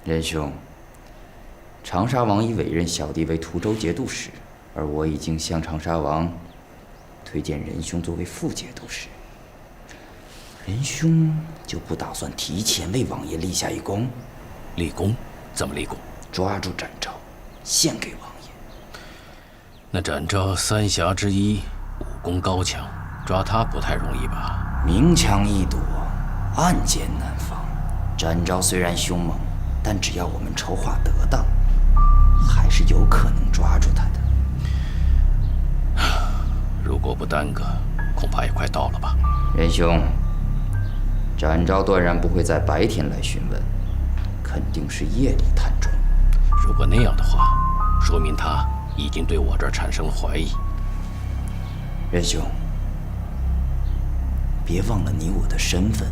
仁兄，长沙王已委任小弟为涂州节度使，而我已经向长沙王推荐仁兄作为副节度使。仁兄就不打算提前为王爷立下一功？立功？怎么立功？抓住展昭，献给王爷。那展昭三侠之一，武功高强，抓他不太容易吧？明枪易躲，暗箭难防。展昭虽然凶猛，但只要我们筹划得当，还是有可能抓住他的。如果不耽搁，恐怕也快到了吧？仁兄，展昭断然不会在白天来询问，肯定是夜里探众。如果那样的话，说明他已经对我这儿产生了怀疑。仁兄，别忘了你我的身份。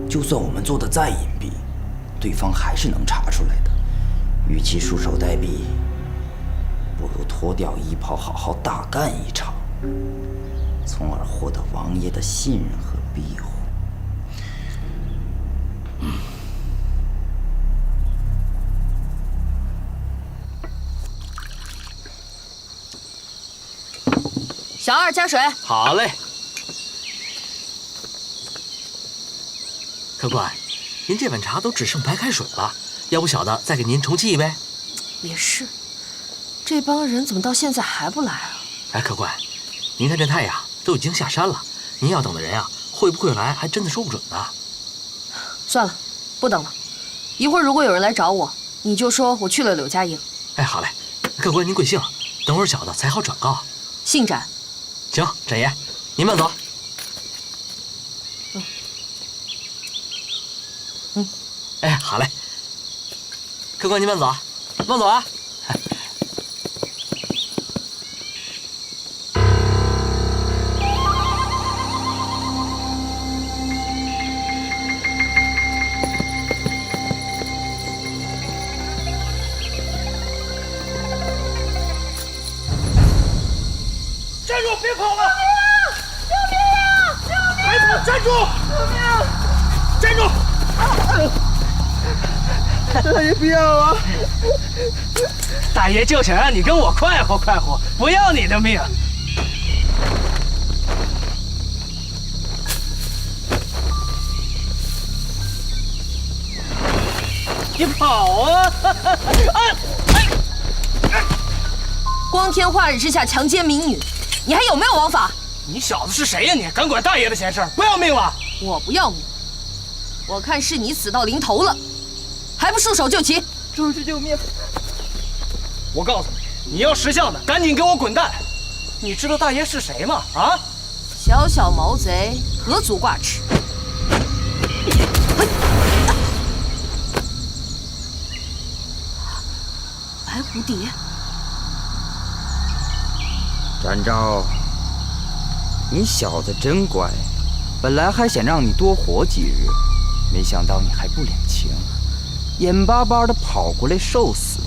就算我们做的再隐蔽，对方还是能查出来的。与其束手待毙，不如脱掉衣袍，好好大干一场，从而获得王爷的信任和庇护。小二加水。好嘞。客官，您这碗茶都只剩白开水了，要不小的再给您重沏一杯？也是，这帮人怎么到现在还不来啊？哎，客官，您看这太阳都已经下山了，您要等的人啊，会不会来还真的说不准呢。算了，不等了。一会儿如果有人来找我，你就说我去了柳家营。哎，好嘞。客官您贵姓？等会儿小的才好转告。姓展。行，展爷，您慢走。哎，好嘞。客官您慢走，慢走啊。站住！别跑了！救命啊！救命啊！还跑！站住！救命啊！站住！大爷不要啊！大爷就想让你跟我快活快活，不要你的命。你跑啊！光天化日之下强奸民女，你还有没有王法？你小子是谁呀你？敢管大爷的闲事，不要命了？我不要命，我看是你死到临头了，还不束手就擒！主是救命！我告诉你，你要识相的，赶紧给我滚蛋！你知道大爷是谁吗？啊！小小毛贼，何足挂齿？白蝴蝶。展昭，你小子真乖，本来还想让你多活几日，没想到你还不领情，眼巴巴的跑过来受死，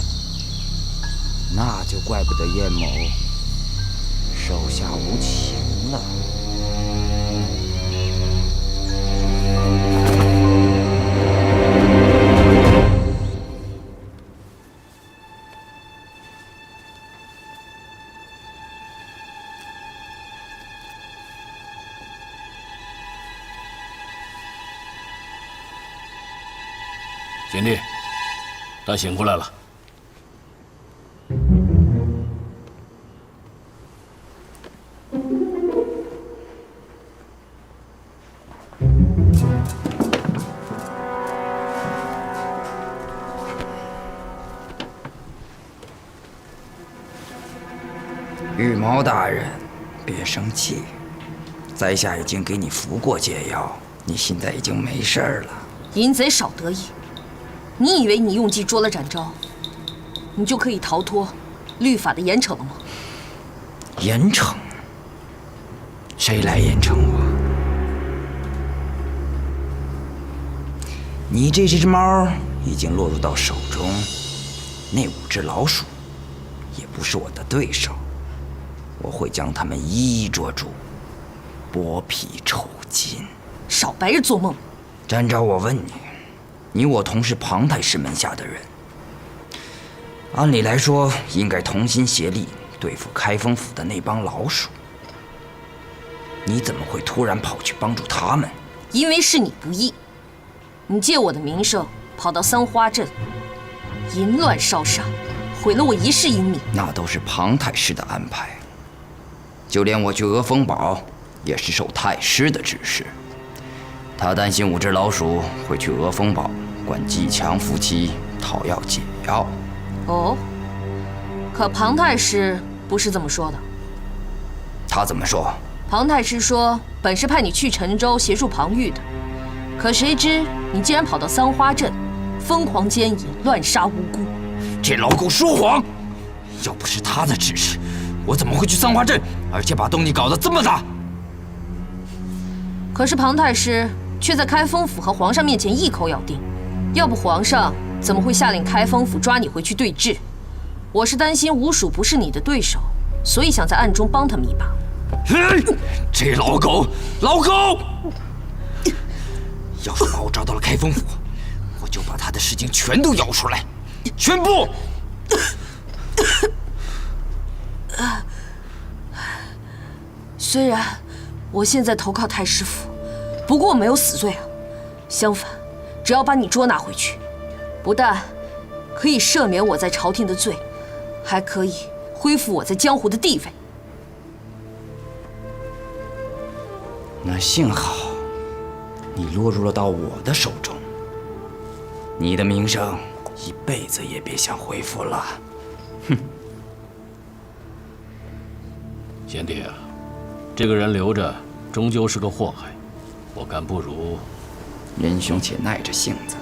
那就怪不得燕某手下无情了。贤弟，他醒过来了。羽毛大人，别生气，在下已经给你服过解药，你现在已经没事了。淫贼少得意！你以为你用计捉了展昭，你就可以逃脱律法的严惩了吗？严惩？谁来严惩我？你这只猫已经落入到手中，那5只老鼠也不是我的对手，我会将它们一一捉住，剥皮抽筋。少白日做梦！展昭，我问你，你我同是庞太师门下的人，按理来说应该同心协力对付开封府的那帮老鼠。你怎么会突然跑去帮助他们？因为是你不义，你借我的名声跑到三花镇，淫乱烧杀，毁了我一世英名。那都是庞太师的安排，就连我去鹅风堡也是受太师的指示。他担心5只老鼠会去鹅风堡管季强夫妻讨要解药。哦，可庞太师不是这么说的。他怎么说？庞太师说，本是派你去陈州协助庞玉的，可谁知你竟然跑到三花镇，疯狂奸淫，乱杀无辜。这老狗说谎！要不是他的指示，我怎么会去三花镇，而且把动静搞得这么大？可是庞太师却在开封府和皇上面前一口咬定，要不皇上怎么会下令开封府抓你回去对质？我是担心吴蜀不是你的对手，所以想在暗中帮他们一把。这老狗，老狗！要是把我找到了开封府，我就把他的事情全都咬出来，全部！虽然我现在投靠太师府，不过我没有死罪啊。相反，只要把你捉拿回去，不但可以赦免我在朝廷的罪，还可以恢复我在江湖的地位。那幸好，你落入了到我的手中，你的名声一辈子也别想恢复了。哼！贤弟啊，这个人留着终究是个祸害，我看不如仁兄且耐着性子，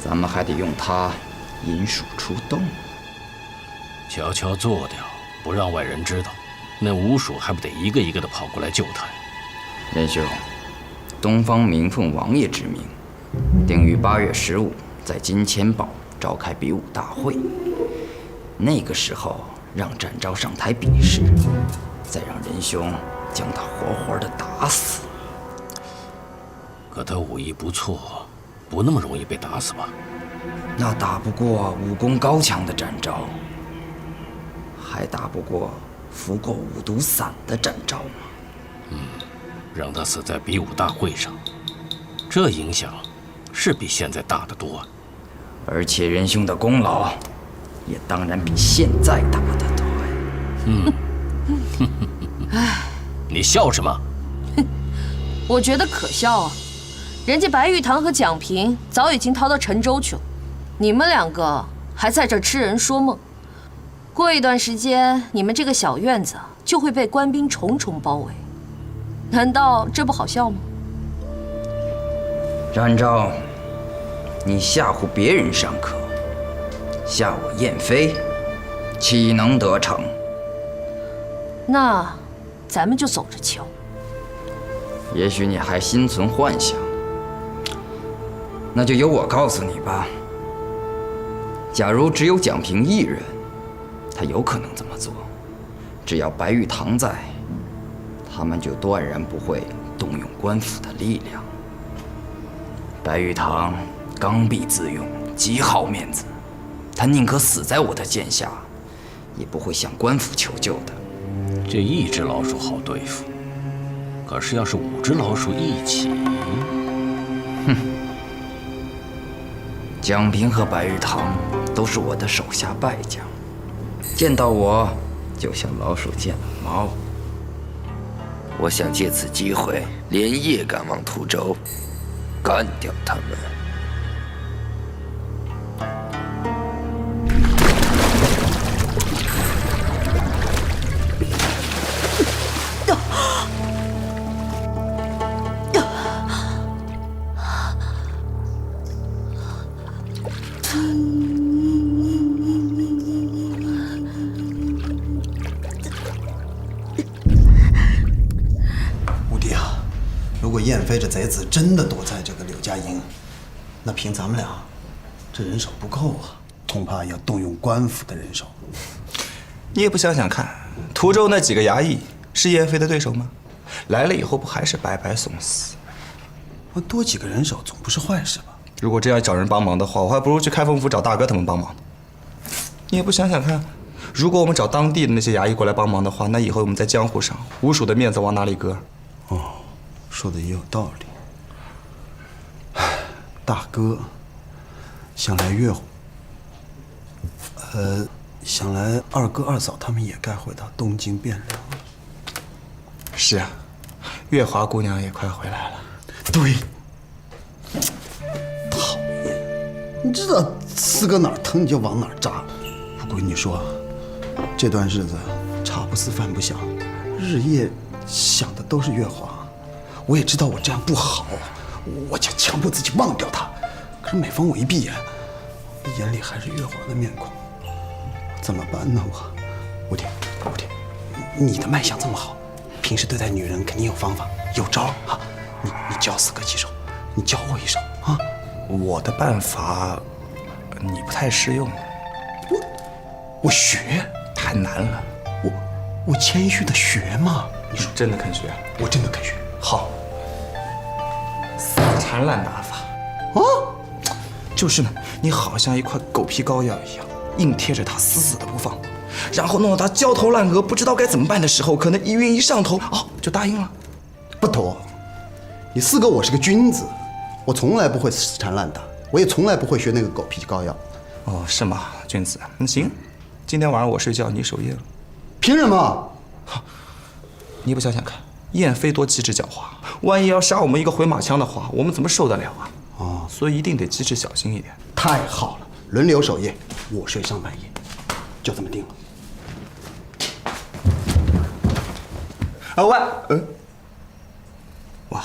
咱们还得用他引鼠出洞，悄悄做掉，不让外人知道。那吴蜀还不得一个一个的跑过来救他？仁兄，东方明凤王爷之命，定于8月15在金钱堡召开比武大会。那个时候让展昭上台比试，再让仁兄将他活活的打死。可他武艺不错，不那么容易被打死吧？那打不过武功高强的展昭，还打不过服过五毒散的展昭吗？让他死在比武大会上，这影响是比现在大得多。而且仁兄的功劳，也当然比现在大得多。你笑什么？我觉得可笑啊！人家白玉堂和蒋平早已经逃到陈州去了，你们2个还在这儿痴人说梦。过一段时间，你们这个小院子就会被官兵重重包围，难道这不好笑吗？展昭，你吓唬别人尚可，吓我燕飞，岂能得逞？那咱们就走着瞧。也许你还心存幻想，那就由我告诉你吧。假如只有蒋平一人，他有可能这么做；只要白玉堂在，他们就断然不会动用官府的力量。白玉堂刚愎自用，极好面子，他宁可死在我的剑下，也不会向官府求救的。这1只老鼠好对付，可是要是5只老鼠一起，蒋平和白玉堂都是我的手下败将，见到我就像老鼠见了猫。我想借此机会连夜赶往途州，干掉他们。燕飞这贼子真的躲在这个柳家营，那凭咱们俩，这人手不够啊，恐怕要动用官府的人手。你也不想想看，途州那几个衙役是燕飞的对手吗？来了以后不还是白白送死？多几个人手总不是坏事吧？如果真要找人帮忙的话，我还不如去开封府找大哥他们帮忙呢。你也不想想看，如果我们找当地的那些衙役过来帮忙的话，那以后我们在江湖上吴蜀的面子往哪里搁？哦，说的也有道理。大哥，想来想来二哥二嫂他们也该回到东京汴梁了。是啊，月华姑娘也快回来了。对，讨厌，你知道四哥哪儿疼你就往哪儿扎。不过跟你说，这段日子茶不思饭不想，日夜想的都是月华。我也知道我这样不好，我就强迫自己忘掉他。可是每逢我一闭眼，眼里还是月华的面孔，怎么办呢？吴婷，你的脉象这么好，平时对待女人肯定有方法有招啊！你教四哥几手，你教我一手啊！我的办法你不太适用，我学太难了。我谦虚的学嘛。你说真的肯学？我真的肯学。好，死缠烂打法啊，就是呢，你好像一块狗皮膏药一样，硬贴着他死死的不放，然后弄到他焦头烂额不知道该怎么办的时候，可能一晕一上头，哦，就答应了。不妥，你四哥我是个君子，我从来不会死缠烂打，我也从来不会学那个狗皮膏药。哦，是吗，君子？那行，今天晚上我睡觉，你守夜了。凭什么？你不想想看，燕飞多机智狡猾，万一要杀我们一个回马枪的话，我们怎么受得了啊？哦，所以一定得机智小心一点。太好了，轮流守夜，我睡上半夜，就这么定了。啊喂，哇！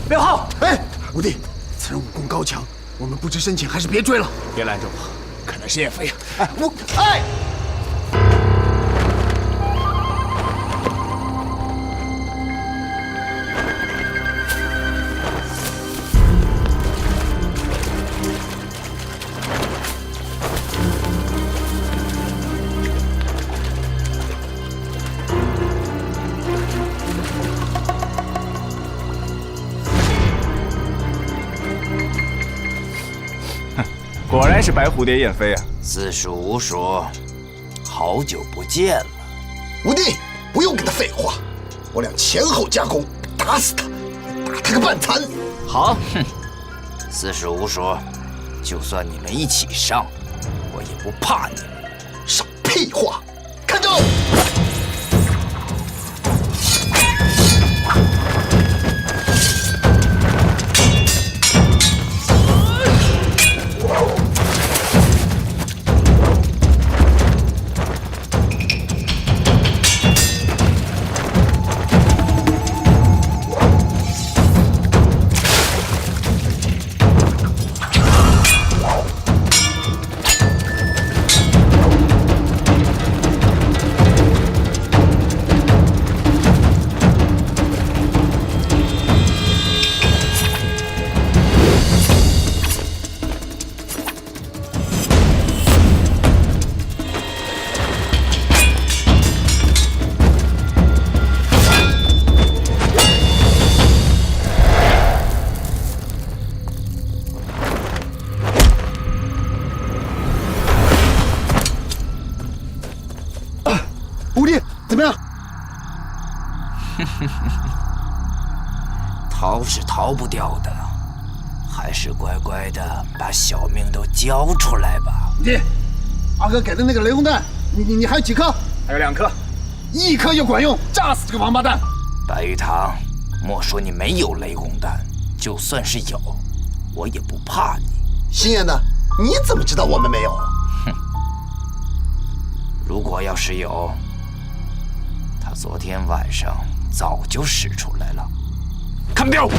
刘浩，哎，吴弟，此人武功高强，我们不知深浅，还是别追了。别拦着我，可能是叶飞啊！哎，果然是白蝴蝶燕飞啊！四叔五叔，好久不见了。吴弟，不用跟他废话，我俩前后夹攻，打死他，打他个半残。好，哼，四叔五叔，就算你们一起上，我也不怕你们。少屁话，看招！吴弟，怎么样？逃是逃不掉的，还是乖乖的把小命都交出来吧。弟，二哥给的那个雷轰弹，你还有几颗？还有2颗，1颗就管用，炸死这个王八蛋！白玉堂，莫说你没有雷公弹，就算是有，我也不怕你。心眼的，你怎么知道我们没有？哼，如果要是有，他昨天晚上早就使出来了。看镖！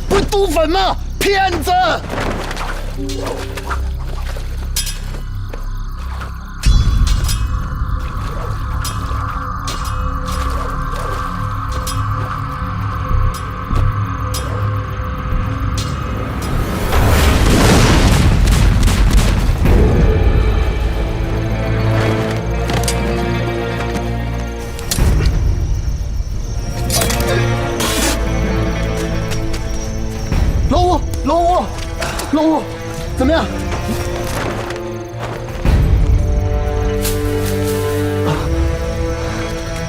不是毒粉吗？骗子！老五，怎么样？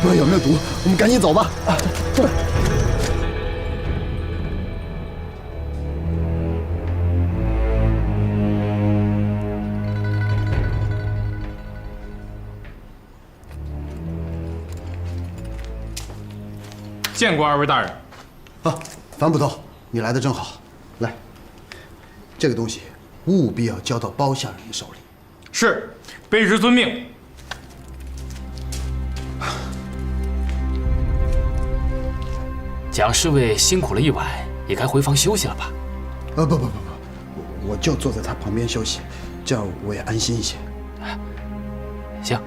不知道有没有毒，我们赶紧走吧。走。见过二位大人。啊，樊捕头，你来的正好。来，这个东西务必要交到包下人的手里。是，卑职遵命。蒋侍卫辛苦了一晚，也该回房休息了吧？不，我就坐在他旁边休息，这样我也安心一些。行，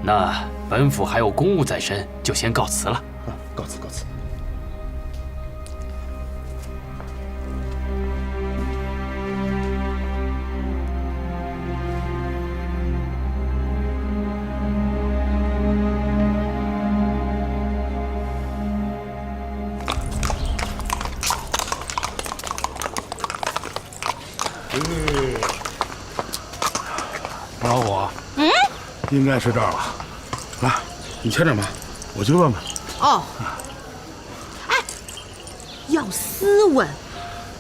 那本府还有公务在身，就先告辞了。啊，告辞告辞。老虎，应该是这儿了。来，你牵着马，我去问问。哦，哎，要斯文。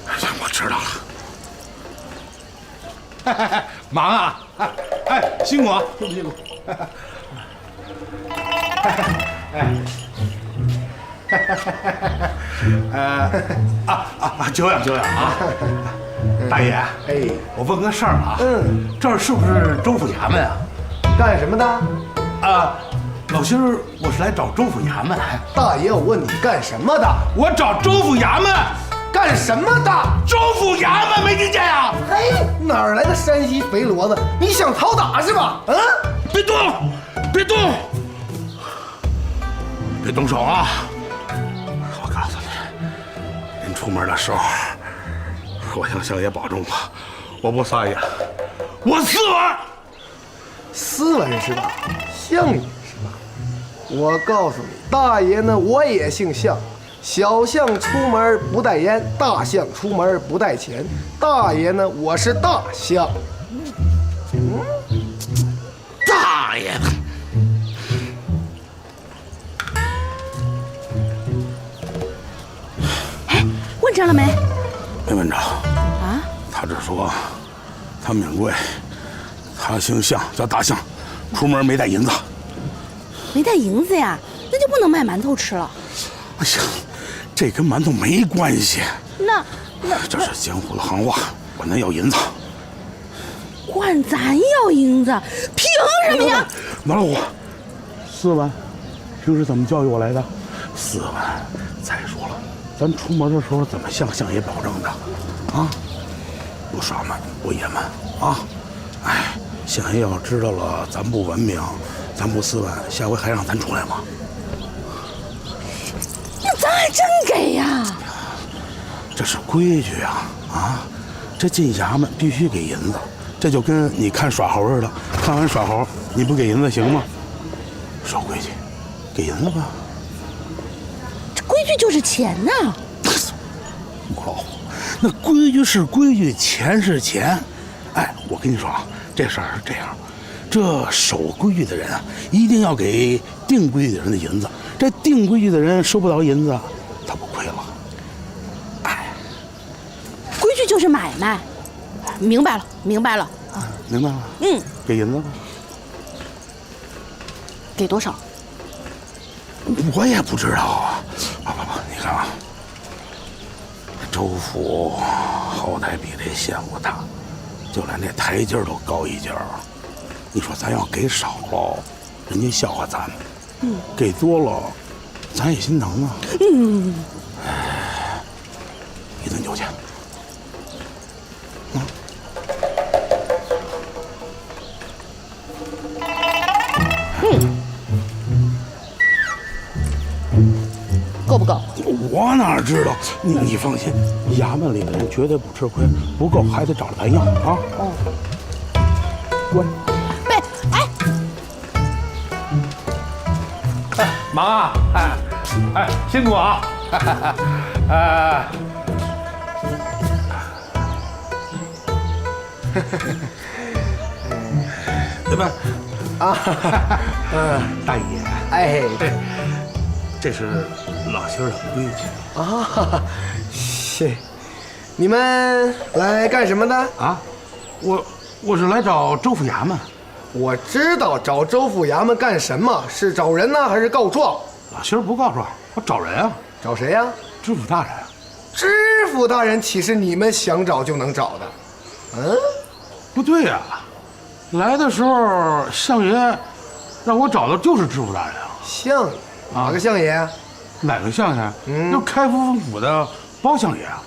哎呀，我知道了。忙啊！哎，辛苦啊，辛苦辛苦。久仰久仰啊！大爷，哎，我问个事儿啊，这儿是不是州府衙门啊？干什么的？啊，老兄儿，我是来找州府衙门。大爷，我问你干什么的？我找州府衙门。干什么的？州府衙门，没听见呀？嘿，哪儿来的山西肥骡子？你想讨打是吧？啊！别动，别动，别动手啊！我告诉你，您出门的时候，我向相爷保重吧，我不撒野，我斯文。斯文是吧？像你是吧？我告诉你，大爷呢，我也姓向。小象出门不带烟，大象出门不带钱。大爷呢，我是大象。大爷的！哎，问着了没？没问着。啊？他只说，他名贵，他姓向，叫大象，出门没带银子。没带银子呀？那就不能卖馒头吃了。哎呀，这跟馒头没关系。那这是江湖的行话，管咱要银子。管咱要银子，凭什么呀？马老虎，4万，平时怎么教育我来的？4万。再说了，咱出门的时候怎么向相爷保证的？啊，不耍蛮，不野蛮啊！哎，相爷要知道了咱不文明，咱不4万，下回还让咱出来吗？那咱还真给呀！这是规矩啊！啊，这进衙门必须给银子，这就跟你看耍猴似的，看完耍猴你不给银子行吗？守规矩，给银子吧。这规矩就是钱呐！母老虎，那规矩是规矩，钱是钱。哎，我跟你说啊，这事儿是这样，这守规矩的人啊，一定要给定规矩的人的银子。这定规矩的人收不到银子，他不亏了。哎，规矩就是买卖，明白了，明白了啊，明白了。给银子吧。给多少？我也不知道啊。不，你看啊，州府好歹比这县府大，就连这台阶都高一截儿。你说咱要给少了，人家笑话咱；给多了，咱也心疼啊。一顿酒钱。够不够？我哪知道？你放心，衙门里的人绝对不吃亏，不够还得找着咱要啊。乖。忙啊！辛苦啊！对吧？大爷，这是老媳妇的规矩啊。谢，你们来干什么的啊？我是来找州府衙门。我知道找州府衙门干什么？是找人呢，还是告状？老媳妇不告状，我找人啊。找谁呀？知府大人。知府大人岂是你们想找就能找的？不对呀，来的时候相爷让我找的就是知府大人啊。相爷？哪个相爷？哪个相爷？就开封府府的包相爷啊。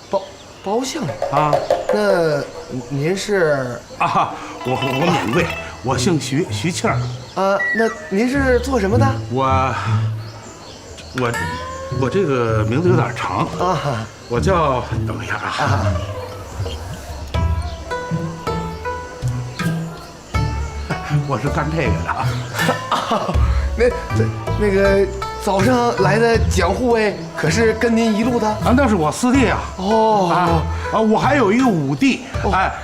包相爷啊？那您是？啊，我免贵。我姓徐，徐庆儿。那您是做什么的？我这个名字有点长啊，我叫……等一下啊。我是干这个的。那个早上来的蒋护卫可是跟您一路的啊？那是我师弟啊。我还有一个五弟，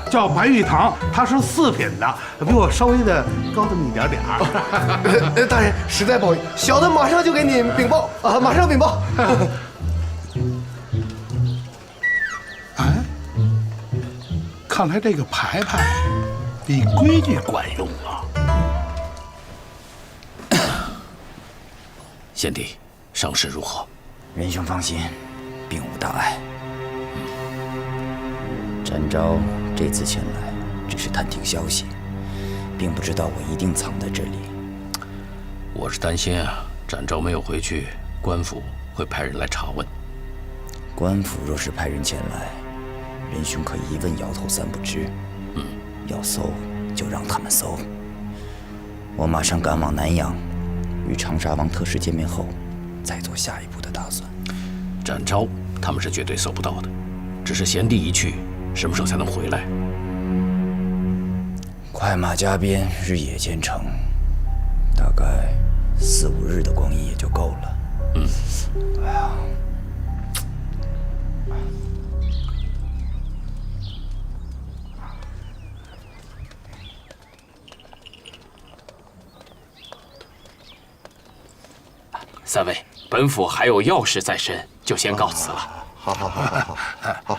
叫白玉堂，他是4品的，比我稍微的高这么一点儿。大人实在不好意思，小的马上就给您禀报啊，马上禀报。看来这个牌牌比规矩管用啊。贤弟，伤势如何？仁兄放心，并无大碍。展昭这次前来，只是探听消息，并不知道我一定藏在这里。我是担心啊，展昭没有回去，官府会派人来查问。官府若是派人前来，仁兄可一问摇头三不知。要搜就让他们搜。我马上赶往南阳，与长沙王特使见面后，再做下一步的打算。展昭他们是绝对搜不到的，只是贤弟一去，什么时候才能回来？快马加鞭，日夜兼程，大概4、5日的光阴也就够了。哎呀。三位，本府还有要事在身，就先告辞了。好。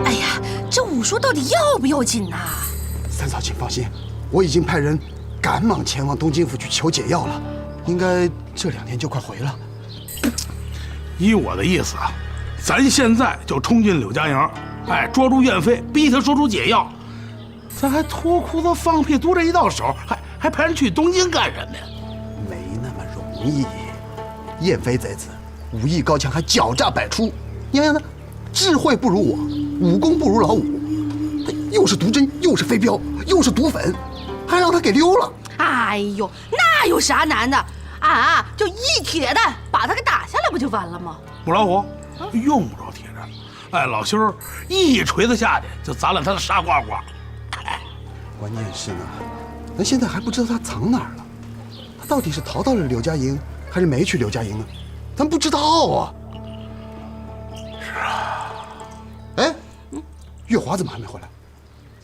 哎呀，这武术到底要不要紧呐？三嫂，请放心，我已经派人赶忙前往东京府去求解药了，应该这2天就快回了。依我的意思啊，咱现在就冲进柳家营，捉住岳飞，逼他说出解药。咱还脱裤子放屁，多这一道手，还派人去东京干什么呀？没那么容易。燕飞贼子武艺高强，还狡诈百出。你看他，智慧不如我，武功不如老五，又是毒针，又是飞镖，又是毒粉，还让他给溜了。哎呦，那有啥难的？俺就一铁弹把他给打下来，不就完了吗？母老虎，用不着铁战。老兄一锤子下去就砸烂他的沙瓜瓜。关键是呢，咱现在还不知道他藏哪儿了。他到底是逃到了柳家营，还是没去柳家营呢？咱不知道啊。是啊。月华怎么还没回来？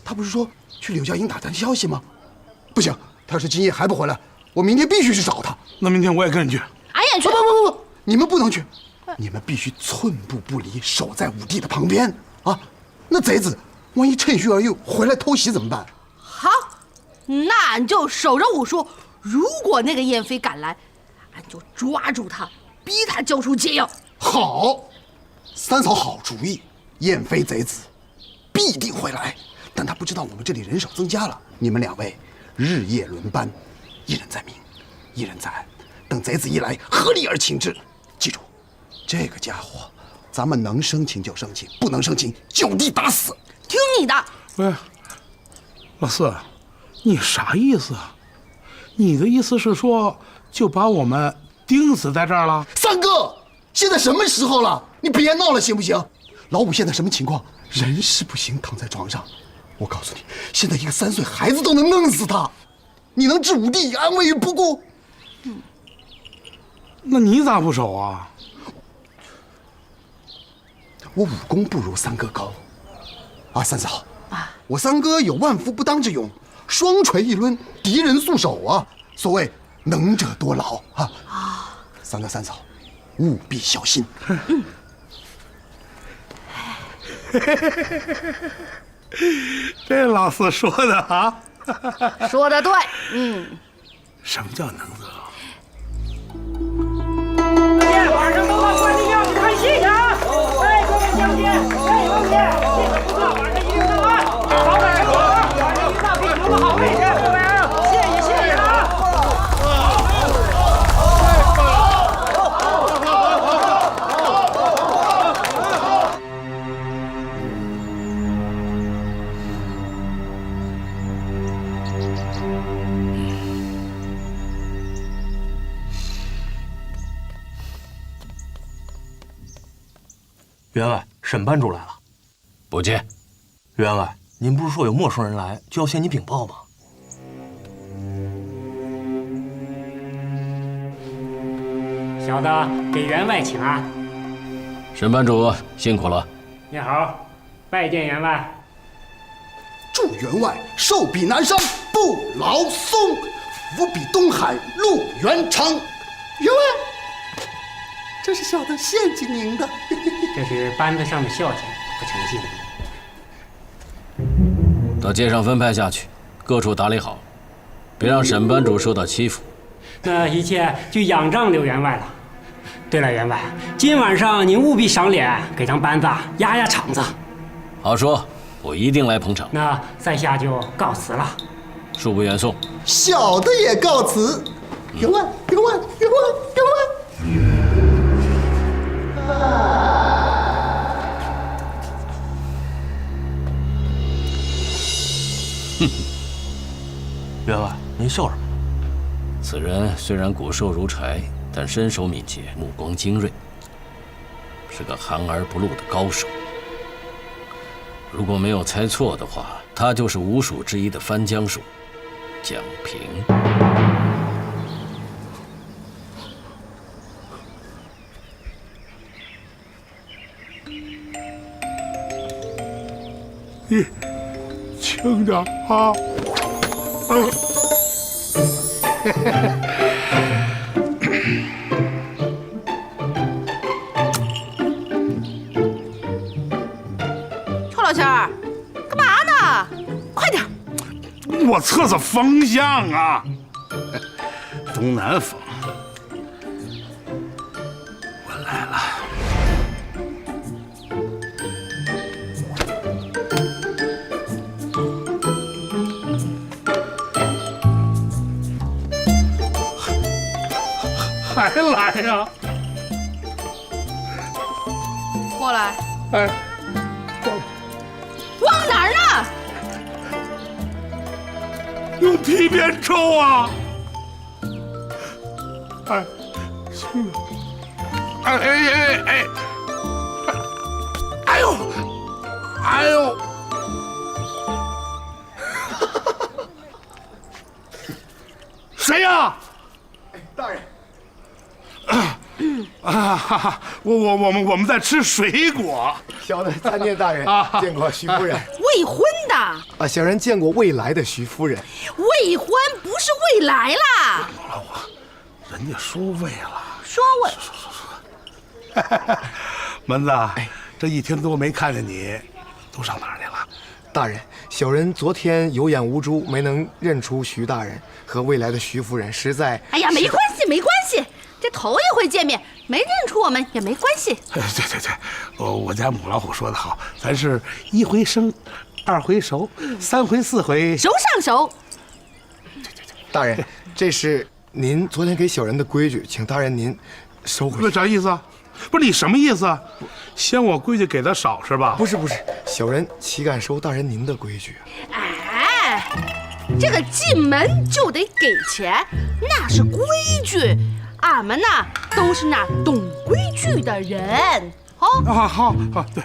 他不是说去柳家营打探消息吗？不行，他要是今夜还不回来，我明天必须去找他。那明天我也跟你去。俺也去。不，你们不能去，你们必须寸步不离，守在武帝的旁边啊！那贼子万一趁虚而入回来偷袭怎么办？好，那俺就守着武术，如果那个燕飞赶来，俺就抓住他，逼他交出解药。好，三嫂好主意。燕飞贼子必定会来，但他不知道我们这里人手增加了。你们两位日夜轮班，一人在明，一人在暗，等贼子一来，合力而擒之。记住，这个家伙，咱们能生擒就生擒，不能生擒就地打死。听你的。喂，老四，你啥意思啊？你的意思是说就把我们钉死在这儿了？三哥，现在什么时候了？你别闹了行不行？老五现在什么情况？人事不行，躺在床上。我告诉你，现在一个3岁孩子都能弄死他，你能置武帝安危于不顾？那你咋不守啊？我武功不如三哥高。啊，三嫂，我三哥有万夫不当之勇，双锤一抡，敌人速手啊！所谓能者多劳啊！三哥三嫂，务必小心。这老四说的啊，说的对。什么叫能者？晚上都到观音庙去看戏去啊！哎，各位乡亲，哎，乡亲，戏可不错，晚上一定到啊！好歹是我，晚上一到可以留个好位置，各位啊，谢谢了啊！员外，沈班主来了。不见。员外，您不是说有陌生人来就要向你禀报吗？小的给员外请安。沈班主辛苦了。你好，拜见员外。祝员外寿比南山不老松，福比东海路圆长。员外，这是小的献给您的。这是班子上的孝敬，不成敬。到街上分派下去，各处打理好，别让沈班主受到欺负。那一切就仰仗刘员外了。对了，员外，今晚上您务必赏脸，给咱班子压压场子。好说，我一定来捧场。那在下就告辞了。恕不远送。小的也告辞。员外，员外，员外，员外。哼，员外，您笑什么？此人虽然骨瘦如柴，但身手敏捷，目光精锐，是个含而不露的高手。如果没有猜错的话，他就是5属之一的翻江属蒋平。你轻点啊！臭老千儿，干嘛呢？快点！我测测风向啊，东南风。我来了。还来呀？过来。哎，往哪儿呢？用皮鞭抽啊！哎，行了。哎哎哎哎！哎呦！哎呦！谁呀？大人。我们在吃水果。小的参见大人，见过徐夫人。未婚的啊，小人见过未来的徐夫人。未婚不是未来啦。人家说未了。说未。门子，这1天多没看见你，都上哪儿去了？大人，小人昨天有眼无珠，没能认出徐大人和未来的徐夫人，实在……哎呀，没关系，没关系，这头一回见面，没认出我们也没关系。对，我家母老虎说得好，咱是1回生，2回熟，3回4回熟上手。大人，这是您昨天给小人的规矩，请大人您收回去。那啥意思啊？不是你什么意思啊？嫌我规矩给的少是吧？不是，小人岂敢收大人您的规矩？哎，这个进门就得给钱，那是规矩。俺们呐都是那懂规矩的人。好，对。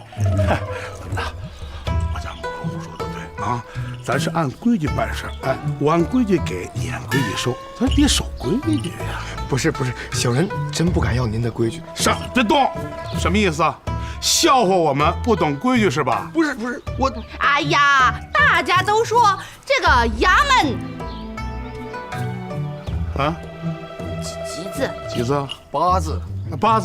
我家母老虎说的对啊，咱是按规矩办事。哎，我按规矩给，你按规矩收，咱得守规矩呀。不是，小人真不敢要您的规矩。别动，什么意思啊？笑话我们不懂规矩是吧？不是，我……哎呀，大家都说这个衙门啊，几字？八字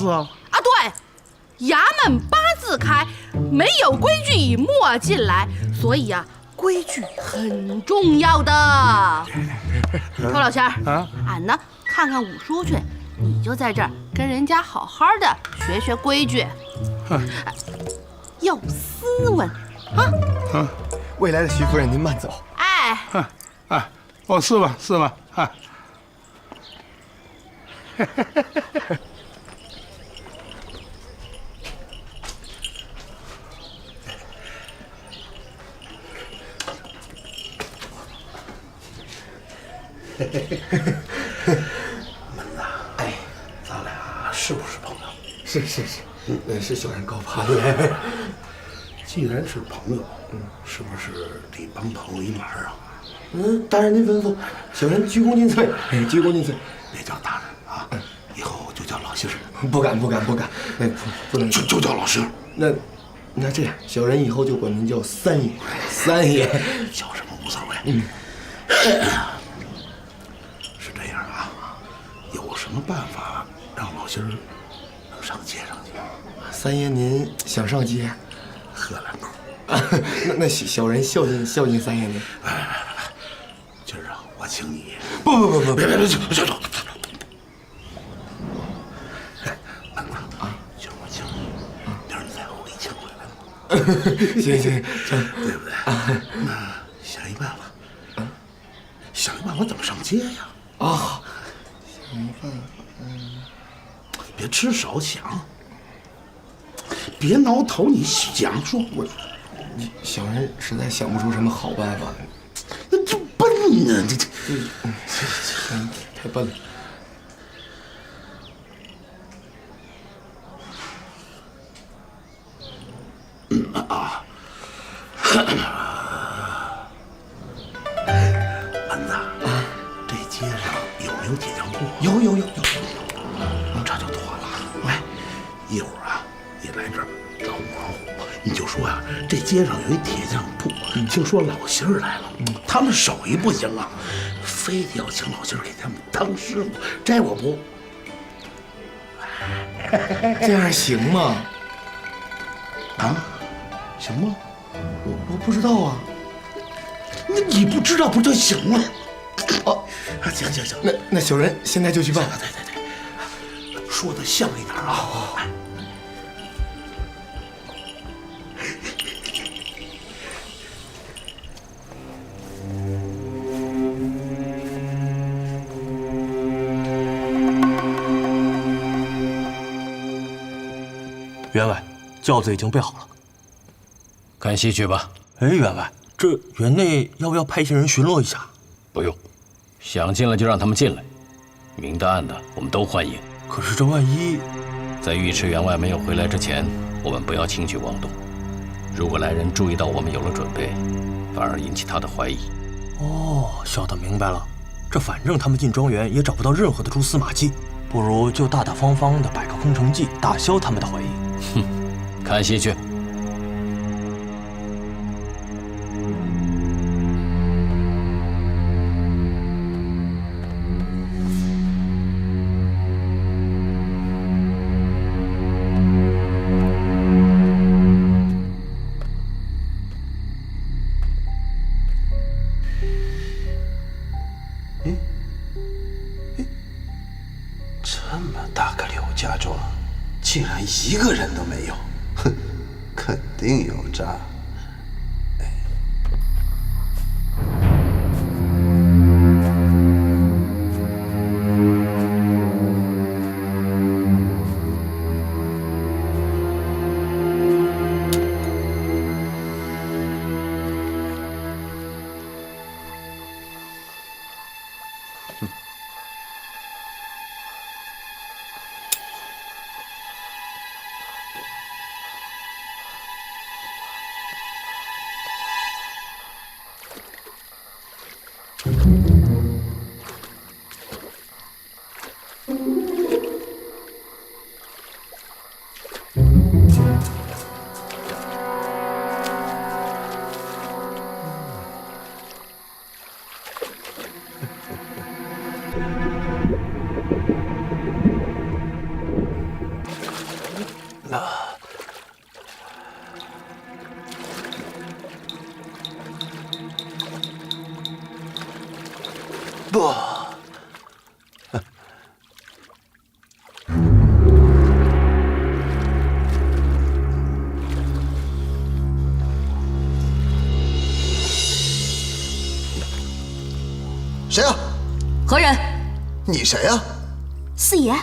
啊！啊，对，衙门8字开，没有规矩莫进来，所以啊，规矩很重要的。周老仙儿啊，俺呢看看武书去，你就在这儿跟人家好好的学学规矩，要斯文啊！未来的徐夫人，您慢走。是吗？门子，哎，咱俩是不是朋友？是小人高攀。既然是朋友，是不是得帮朋友一忙啊？大人您吩咐，小人鞠躬尽瘁。鞠躬尽瘁。别叫大人啊，以后就叫老姓。不敢，那不能就叫老姓。那这样，小人以后就管您叫三爷。三爷叫什么无所谓。是这样啊，有什么办法让老姓能上街上去？三爷您想上街，喝两口。那小人孝敬三爷您。今儿啊，我请你。不，别，走。今儿我请你，明儿你再回请回来。行，对不对？那想一办法。想一办法怎么上街呀？想一办法。别吃少想，别挠头，你想说。小人实在想不出什么好办法。那这笨呢，这太笨了。门子啊，这街上有没有铁匠铺？有，这就妥了。哎，一会儿啊，你来这儿找母老虎，你就说呀，这街上有一铁匠铺，听说老心儿来了，他们手艺不行啊，非得要请老心儿给他们当师傅，这我不。这样行吗？行吗？我不知道啊。那你不知道不就行了？行。那小人现在就去办。对，说的像一点啊。员外，轿子已经备好了，看戏去吧。哎，员外，这园内要不要派一些人巡逻一下？不用，想进来就让他们进来，明的暗的我们都欢迎。可是这万一……在尉迟员外没有回来之前，我们不要轻举妄动。如果来人注意到我们有了准备，反而引起他的怀疑。小的明白了。这反正他们进庄园也找不到任何的蛛丝马迹，不如就大大方方的摆个空城计，打消他们的怀疑。看戏去。家中竟然一个人都没有，哼，肯定有诈。不，谁啊？何人？你谁啊？四爷，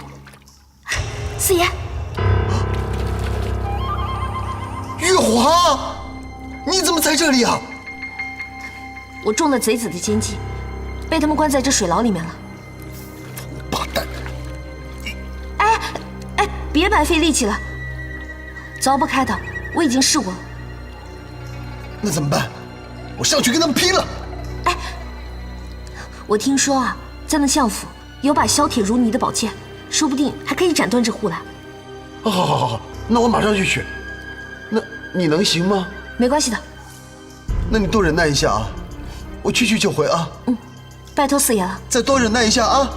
四爷，玉华，你怎么在这里啊？我中了贼子的奸计，被他们关在这水牢里面了。八蛋！哎，别白费力气了，凿不开的，我已经试过了。那怎么办？我上去跟他们拼了！我听说啊，在那相府有把削铁如泥的宝剑，说不定还可以斩断这护栏。好，那我马上就去。那你能行吗？没关系的。那你多忍耐一下啊，我去就回啊。嗯，拜托四爷了。再多忍耐一下啊。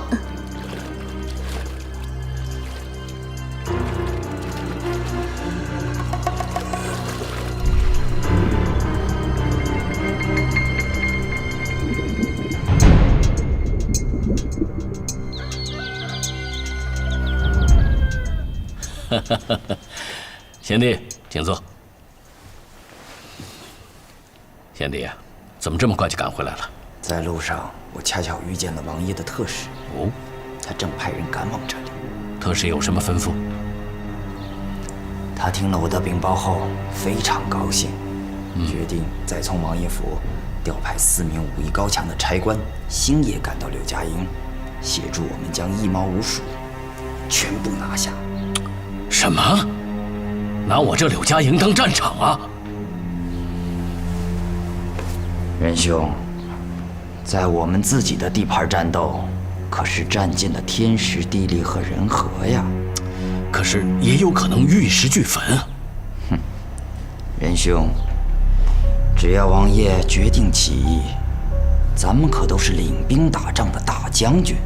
贤弟，请坐。贤弟啊，怎么这么快就赶回来了？在路上，我恰巧遇见了王爷的特使。哦，他正派人赶往这里。特使有什么吩咐？他听了我的禀报后非常高兴，决定再从王爷府调派4名武艺高强的差官，星夜赶到柳家营，协助我们将一毛5鼠全部拿下。什么？拿我这柳家营当战场啊？仁兄，在我们自己的地盘战斗，可是占尽了天时地利和人和呀。可是也有可能玉石俱焚啊！哼，仁兄，只要王爷决定起义，咱们可都是领兵打仗的大将军，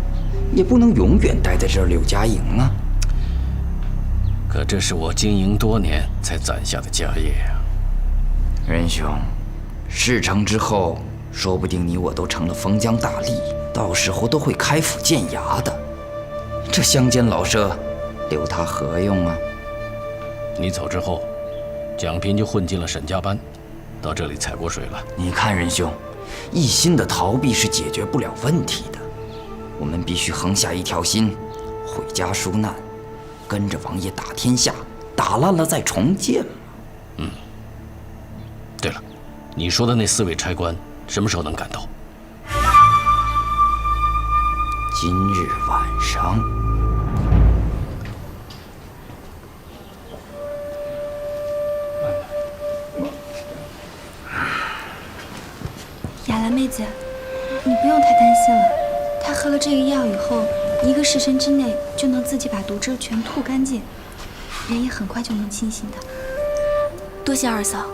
也不能永远待在这柳家营啊。可这是我经营多年才攒下的家业呀，仁兄，事成之后，说不定你我都成了封疆大吏，到时候都会开府建衙的。这乡间老舍，留他何用啊？你走之后，蒋平就混进了沈家班，到这里踩过水了。你看，仁兄，一心的逃避是解决不了问题的，我们必须横下一条心，回家纾难。跟着王爷打天下，打烂了再重建嘛。嗯。对了，你说的那4位差官什么时候能赶到？今日晚上。雅兰妹子，你不用太担心了。他喝了这个药以后，1个时辰之内就能自己把毒汁全吐干净，人也很快就能清醒的。多谢二嫂。